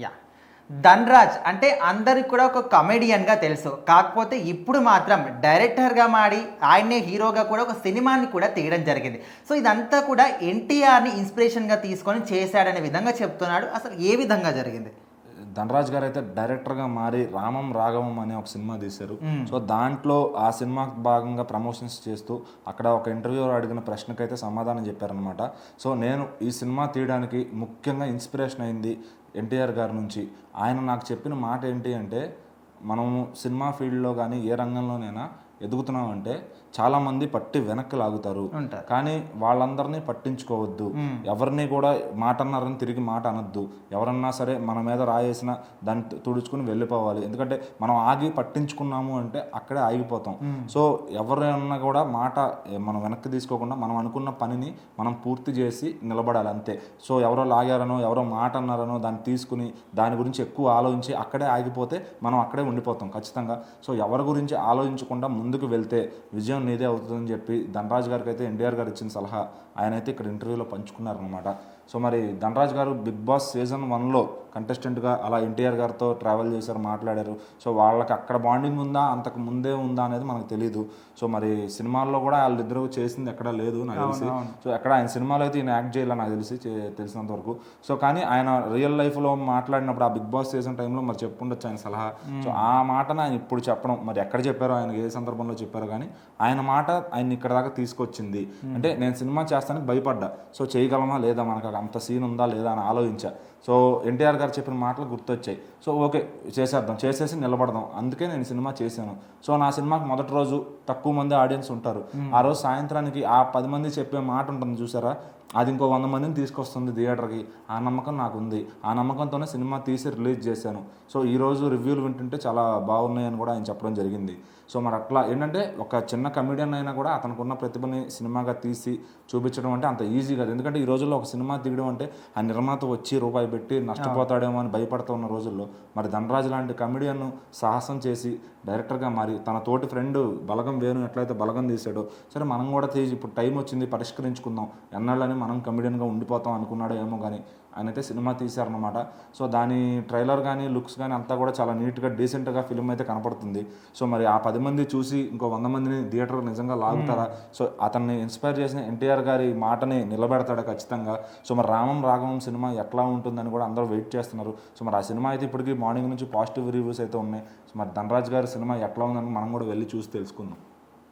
Yeah Dhanraj అంటే అందరికి కూడా ఒక కమెడియన్‌గా తెలుసు. కాకపోతే ఇప్పుడు మాత్రం డైరెక్టర్‌గా మారి ఆయన్నే హీరోగా కూడా ఒక సినిమాని కూడా తీయడం జరిగింది. సో ఇదంతా కూడా ఎన్టీఆర్‌ని ఇన్స్‌పిరేషన్‌గా తీసుకొని చేశాడనే విధంగా చెప్తున్నాడు. అసలు ఏ విధంగా జరిగింది? ధనరాజ్ గారు అయితే డైరెక్టర్గా మారి రామం రాఘవం అనే ఒక సినిమా తీశారు. హ్మ్. సో దాంట్లో ఆ సినిమాకి భాగంగా ప్రమోషన్స్ చేస్తూ అక్కడ ఒక ఇంటర్వ్యూలో అడిగిన ప్రశ్నకైతే సమాధానం చెప్పారనమాట. సో నేను ఈ సినిమా తీయడానికి ముఖ్యంగా ఇన్స్పిరేషన్ అయింది ఎన్టీఆర్ గారి నుంచి. ఆయన నాకు చెప్పిన మాట ఏంటి అంటే, మనము సినిమా ఫీల్డ్లో కానీ ఏ రంగంలోనైనా ఎదుగుతున్నామంటే చాలామంది పట్టి వెనక్కి లాగుతారు, ఉంటారు. కానీ వాళ్ళందరినీ పట్టించుకోవద్దు. ఎవరిని కూడా మాట అన్నారని తిరిగి మాట అనొద్దు. ఎవరన్నా సరే మన మీద రాయేసిన దాన్ని తుడుచుకుని వెళ్ళిపోవాలి. ఎందుకంటే మనం ఆగి పట్టించుకున్నాము అంటే అక్కడే ఆగిపోతాం. సో ఎవరైనా కూడా మాట మనం వెనక్కి తీసుకోకుండా మనం అనుకున్న పనిని మనం పూర్తి చేసి నిలబడాలి అంతే. సో ఎవరో లాగారనో ఎవరో మాట అన్నారనో దాన్ని తీసుకుని దాని గురించి ఎక్కువ ఆలోచించి అక్కడే ఆగిపోతే మనం అక్కడే ఉండిపోతాం ఖచ్చితంగా. సో ఎవరి గురించి ఆలోచించకుండా ముందుకు వెళ్తే విజయం నీదే అవుతుందని చెప్పి ధనరాజ్ గారికి అయితే ఎన్టీఆర్ గారు ఇచ్చిన సలహా ఆయన అయితే ఇక్కడ ఇంటర్వ్యూలో పంచుకున్నారనమాట. సో మరి ధనరాజ్ గారు బిగ్ బాస్ సీజన్ 1లో కంటెస్టెంట్గా అలా ఎన్టీఆర్ గారితో ట్రావెల్ చేశారు, మాట్లాడారు. సో వాళ్ళకి అక్కడ బాండింగ్ ఉందా అంతకు ముందే ఉందా అనేది మనకు తెలియదు. సో మరి సినిమాల్లో కూడా వాళ్ళిద్దరూ చేసింది ఎక్కడా లేదు నాకు తెలిసి. సో ఎక్కడ ఆయన సినిమాలో అయితే ఈయన యాక్ట్ చేయాలని నాకు తెలిసినంత వరకు. సో కానీ ఆయన రియల్ లైఫ్లో మాట్లాడినప్పుడు ఆ బిగ్ బాస్ సీజన్ టైంలో మరి చెప్పుండొచ్చు ఆయన సలహా. సో ఆ మాటను ఆయన ఇప్పుడు చెప్పడం, మరి ఎక్కడ చెప్పారో ఆయన ఏ సందర్భంలో చెప్పారో కానీ ఆయన మాట ఆయన ఇక్కడ దాకా తీసుకొచ్చింది. అంటే నేను సినిమా చేస్తానికి భయపడ్డా, సో చేయగలమా లేదా, మనకు అంత సీన్ ఉందా లేదా అని ఆలోచించా. సో ఎన్టీఆర్ గారు చెప్పిన మాటలు గుర్తొచ్చాయి. సో ఓకే చేసేద్దాం, చేసేసి నిలబడదాం, అందుకే నేను సినిమా చేశాను. సో నా సినిమాకి మొదటి రోజు తక్కువ మంది ఆడియన్స్ ఉంటారు. ఆ రోజు సాయంత్రానికి ఆ 10 మంది చెప్పే మాట ఉంటుంది చూసారా, అది ఇంకో 100 మందిని తీసుకొస్తుంది థియేటర్కి. ఆ నమ్మకం నాకు ఉంది. ఆ నమ్మకంతోనే సినిమా తీసి రిలీజ్ చేశాను. సో ఈరోజు రివ్యూలు వింటుంటే చాలా బాగున్నాయని కూడా ఆయన చెప్పడం జరిగింది. సో మరి అట్లా ఏంటంటే ఒక చిన్న కమెడియన్ అయినా కూడా అతనికి ఉన్న ప్రతిభని సినిమాగా తీసి చూపించడం అంటే అంత ఈజీ కాదు. ఎందుకంటే ఈ రోజుల్లో ఒక సినిమా తీయడం అంటే ఆ నిర్మాత వచ్చి రూపాయి పెట్టి నష్టపోతాడేమో అని భయపడుతూ ఉన్న రోజుల్లో మరి ధనరాజ్ లాంటి కమెడియన్ సాహసం చేసి డైరెక్టర్గా మారి తన తోటి ఫ్రెండ్ బలగం వేణు ఎట్లయితే బలగం తీసాడో, సరే మనం కూడా తీసి ఇప్పుడు టైం వచ్చింది పరిష్కరించుకుందాం, ఎన్నాళ్ళని మనం కమెడియన్గా ఉండిపోతాం అనుకున్నాడో ఏమో కానీ ఆయన అయితే సినిమా తీశారనమాట. సో దాని ట్రైలర్ కానీ లుక్స్ కానీ అంతా కూడా చాలా నీట్గా డీసెంట్గా ఫిల్మ్ అయితే కనపడుతుంది. సో మరి ఆ 10 మంది చూసి ఇంకో 100 మందిని థియేటర్ నిజంగా లాగుతారా? సో అతన్ని ఇన్స్పైర్ చేసిన ఎన్టీఆర్ గారి మాటని నిలబెడతాడా ఖచ్చితంగా? సో మరి రామం రాఘవం సినిమా ఎట్లా ఉంటుందని కూడా అందరూ వెయిట్ చేస్తున్నారు. సో మరి ఆ సినిమా అయితే ఇప్పటికీ మార్నింగ్ నుంచి పాజిటివ్ రివ్యూస్ అయితే ఉన్నాయి. సో మరి ధనరాజ్ గారి సినిమా ఎట్లా ఉందని మనం కూడా వెళ్ళి చూసి తెలుసుకుందాం.